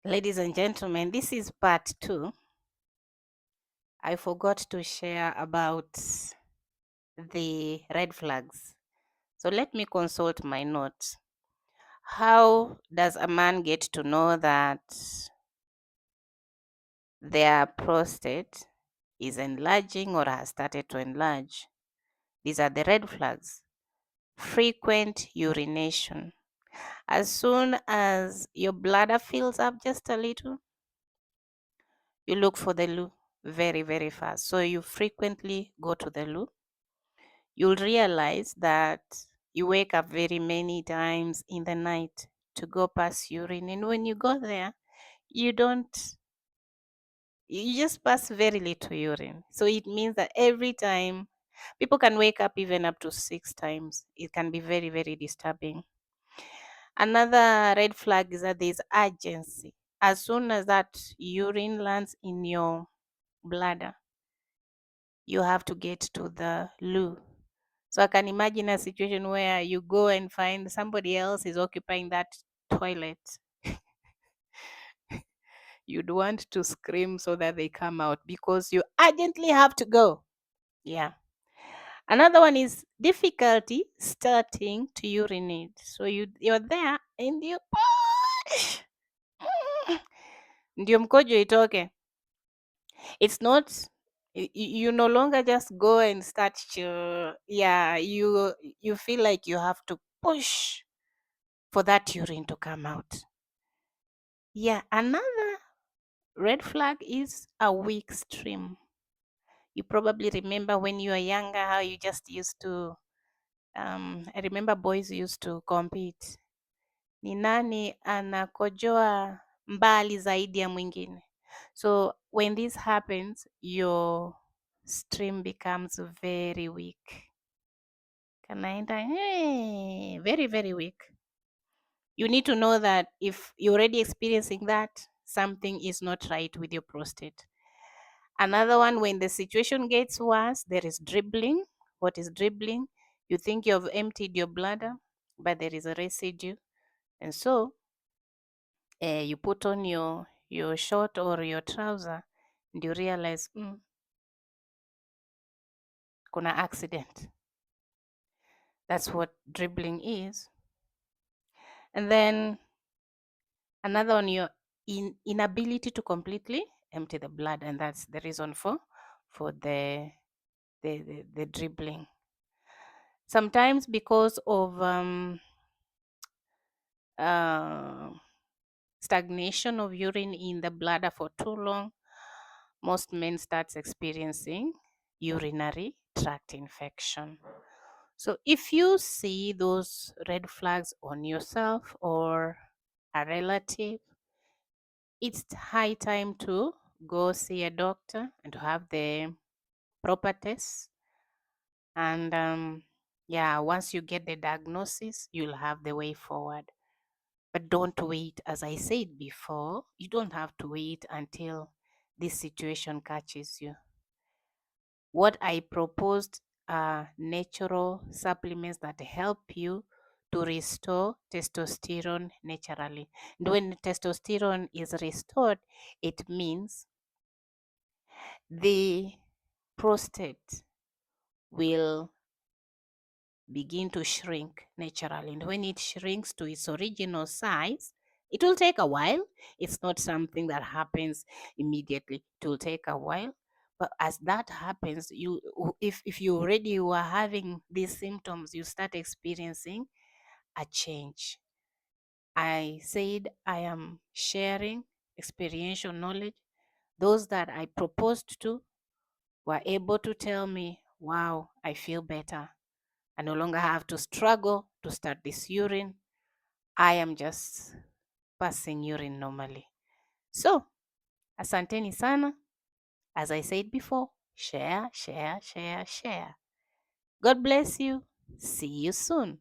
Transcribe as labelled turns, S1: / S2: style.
S1: Ladies and gentlemen, this is part 2. I forgot to share about the red flags. So let me consult my notes. How does a man get to know that their prostate is enlarging or has started to enlarge? These are the red flags. Frequent urination. As soon as your bladder fills up just a little, you look for the loo very, very fast. So you frequently go to the loo. You'll realize that you wake up very many times in the night to go pass urine. And when you go there, you don't, you just pass very little urine. So it means that every time people can wake up even up to 6 times. It can be very, very disturbing. Another red flag is that there's urgency. As soon as that urine lands in your bladder, you have to get to the loo. So I can imagine a situation where you go and find somebody else is occupying that toilet. You'd want to scream so that they come out because you urgently have to go. Yeah. Another one is difficulty starting to urinate. So you're there and you ndio mkojo itoke. It's not you no longer just go and start yeah, you feel like you have to push for that urine to come out. Yeah, another red flag is a weak stream. You probably remember when you were younger how you just used to I remember boys used to compete. Ni nani anakojoa mbali zaidi ya mwingine. So when this happens, your stream becomes very weak. Kanaenda very, very weak. You need to know that if you're already experiencing that, something is not right with your prostate. Another one, when the situation gets worse, there is dribbling. What is dribbling? You think you've emptied your bladder, but there is a residue. And so you put on your short or your trouser and you realize, kuna accident. That's what dribbling is. And then another one, your inability to completely empty the blood, and that's the reason for the dribbling. Sometimes because of stagnation of urine in the bladder for too long, most men starts experiencing urinary tract infection. So if you see those red flags on yourself or a relative, it's high time to go see a doctor and to have the proper tests. And yeah, once you get the diagnosis, you'll have the way forward. But don't wait, as I said before, you don't have to wait until this situation catches you. What I proposed are natural supplements that help you to restore testosterone naturally. And when testosterone is restored, it means the prostate will begin to shrink naturally. And when it shrinks to its original size, it will take a while. It's not something that happens immediately. It will take a while. But as that happens, if you already were having these symptoms, you start experiencing a change. I said I am sharing experiential knowledge. Those that I proposed to were able to tell me, wow, I feel better. I no longer have to struggle to start this urine. I am just passing urine normally. So, asanteni sana. As I said before, share, share, share, share. God bless you. See you soon.